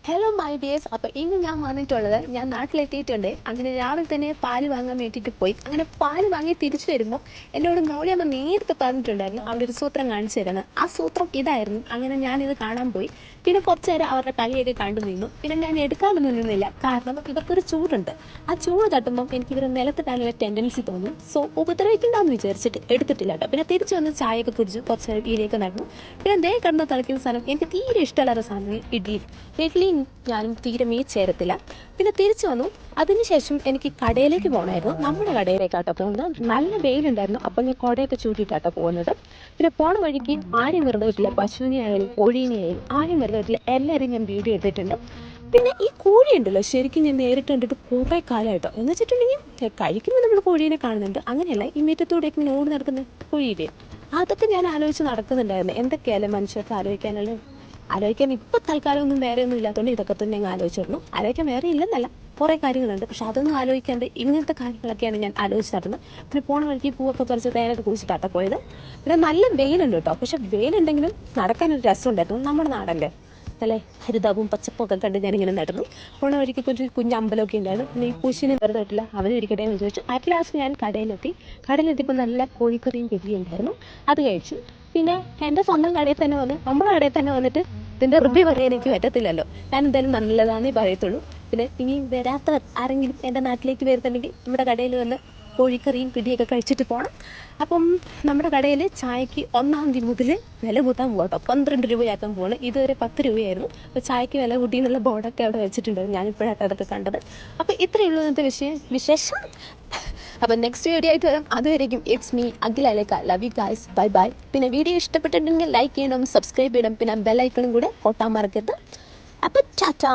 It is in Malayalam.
Hello my dears. അപ്പോൾ ഇന്ന് ഞാൻ വന്നിട്ടുള്ളത് ഞാൻ നാട്ടിലെത്തിയിട്ടുണ്ട്. അങ്ങനെ രാവിലെ തന്നെ പാല് വാങ്ങാൻ വേണ്ടിയിട്ട് പോയി. അങ്ങനെ പാല് വാങ്ങി തിരിച്ചു വരുമ്പോൾ എന്നോട് മോളിയമ്മ നേരത്തെ പറഞ്ഞിട്ടുണ്ടായിരുന്നു അവിടെ ഒരു സൂത്രം കാണിച്ചു തരുന്നത്. ആ സൂത്രം ഇതായിരുന്നു. അങ്ങനെ ഞാനിത് കാണാൻ പോയി. പിന്നെ കുറച്ച് നേരം അവരുടെ കളിയൊക്കെ കണ്ടു നിന്നു. പിന്നെ ഞാൻ എടുക്കാനൊന്നും നിന്നില്ല, കാരണം ഇവർക്കൊരു ചൂടുണ്ട്. ആ ചൂട് തട്ടുമ്പോൾ എനിക്ക് ഇവർ നിലത്തിടാനുള്ള ടെൻഡൻസി തോന്നും. സോ ഉപദ്രവിക്കണ്ടെന്ന് വിചാരിച്ചിട്ട് എടുത്തിട്ടില്ല കേട്ടോ. പിന്നെ തിരിച്ചു വന്ന് ചായയൊക്കെ കുടിച്ചു കുറച്ച് നേരം ഇതിലേക്ക് നടന്നു. പിന്നെ ദേ കിടന്ന് തിളയ്ക്കുന്ന സാധനം എനിക്ക് തീരെ ഇഷ്ടമല്ലാത്ത സാധനം ഇഡ്ഡലിയും ഞാനും തീരെ ചേരത്തില്ല. പിന്നെ തിരിച്ചു വന്നു. അതിനുശേഷം എനിക്ക് കടയിലേക്ക് പോകണമായിരുന്നു. നമ്മുടെ കടയിലേക്കാട്ടോ പോകുന്നത്. നല്ല വെയിലുണ്ടായിരുന്നു. അപ്പോൾ ഞാൻ കുടയൊക്കെ ചൂണ്ടിയിട്ടാട്ടോ പോകുന്നത്. പിന്നെ പോണ വഴിക്ക് ആരും വെറുതെ വീട്ടില്ല, പശുവിനെ ആയാലും കോഴീനെ ആയാലും ആരും വെറുതെ വീട്ടില്ല. എല്ലാവരും ഞാൻ വീഡിയോ എടുത്തിട്ടുണ്ട്. പിന്നെ ഈ കോഴി ഉണ്ടല്ലോ, ശരിക്കും ഞാൻ നേരിട്ട് കണ്ടിട്ട് കുറേ കാലമായിട്ടോ. എന്ന് വെച്ചിട്ടുണ്ടെങ്കിൽ കഴിക്കുമ്പോൾ നമ്മൾ കോഴീനെ കാണുന്നുണ്ട്, അങ്ങനെയല്ല. ഈ മുറ്റത്തൂടെയൊക്കെ ഇങ്ങനെ ഓടി നടക്കുന്ന കോഴിയില്ലേ, അതൊക്കെ ഞാൻ ആലോചിച്ച് നടക്കുന്നുണ്ടായിരുന്നു. എന്തൊക്കെയല്ലേ മനുഷ്യർക്ക് ആലോചിക്കാൻ ഇപ്പോൾ തൽക്കാലം ഒന്നും വേറെ ഒന്നും ഇല്ലാത്തതുകൊണ്ട് ഇതൊക്കെ തന്നെ ഞാൻ ആലോചിച്ചിരുന്നു. ആലോചിക്കാൻ വേറെ ഇല്ലെന്നല്ല, കുറേ കാര്യങ്ങളുണ്ട്. പക്ഷെ അതൊന്നും ആലോചിക്കാണ്ട് ഇങ്ങനത്തെ കാര്യങ്ങളൊക്കെയാണ് ഞാൻ ആലോചിച്ച് നടന്നത്. പിന്നെ പോണ വഴിക്ക് പൂവൊക്കെ പറിച്ച് തേനൊക്കെ കുഴിച്ചിട്ടാട്ടോ പോയത്. പിന്നെ നല്ല വെയിലുണ്ട് കേട്ടോ. പക്ഷെ വെയിലുണ്ടെങ്കിലും നടക്കാനൊരു രസമുണ്ടായിരുന്നു. നമ്മുടെ നാടല്ലേ, നല്ല ഹരിതാവും പച്ചപ്പൊക്കെ കണ്ട് ഞാനിങ്ങനെ നടന്നു. പോണ വഴിക്ക് കുഞ്ഞ് അമ്പലമൊക്കെ ഉണ്ടായിരുന്നു. പിന്നെ ഈ കുശിന് വെറുതെ ഇട്ടില്ല, അവന് ഇരിക്കട്ടെ എന്ന് ചോദിച്ചു. അറ്റ് ലാസ്റ്റ് ഞാൻ കടയിലെത്തിയപ്പോൾ നല്ല കോഴിക്കറിയും കിഴിയും ഉണ്ടായിരുന്നു. അത് കഴിച്ചു. പിന്നെ എൻ്റെ സ്വന്തം കടയിൽ തന്നെ നമ്മുടെ കടയിൽ തന്നെ വന്നിട്ട് ഇതിൻ്റെ റിവ്യൂ പറയാൻ എനിക്ക് പറ്റത്തില്ലല്ലോ. ഞാൻ എന്തായാലും നല്ലതാണെന്നേ പറയത്തുള്ളൂ. പിന്നെ ഇനി വരാത്തവർ ആരെങ്കിലും എൻ്റെ നാട്ടിലേക്ക് വരുന്നുണ്ടെങ്കിൽ നമ്മുടെ കടയിൽ വന്ന് കോഴിക്കറിയും പിടിയൊക്കെ കഴിച്ചിട്ട് പോകണം. അപ്പം നമ്മുടെ കടയിൽ ചായക്ക് 1-ാം തീയതി മുതൽ വില കൂട്ടാൻ പോകട്ടോ. 12 രൂപയാക്കാൻ പോകണം. ഇതുവരെ 10 രൂപയായിരുന്നു. അപ്പോൾ ചായക്ക് വില കൂട്ടി എന്നുള്ള ബോർഡൊക്കെ അവിടെ വെച്ചിട്ടുണ്ട്. ഞാനിപ്പോഴാണ് അതൊക്കെ കണ്ടത്. അപ്പോൾ ഇത്രയേ ഉള്ളൂ ഇന്നത്തെ വിശേഷം. അപ്പോൾ നെക്സ്റ്റ് വീഡിയോ ആയിട്ട് വരാം. അതുവരെയും it's me Akhil Aleka. Love you guys, bye bye. പിന്നെ വീഡിയോ ഇഷ്ടപ്പെട്ടിട്ടുണ്ടെങ്കിൽ ലൈക്ക് ചെയ്യണം, സബ്സ്ക്രൈബ് ചെയ്യണം, പിന്നെ ബെല്ലൈക്കണും കൂടെ കൊട്ടാൻ മറക്കരുത്. അപ്പോൾ ടാറ്റാ.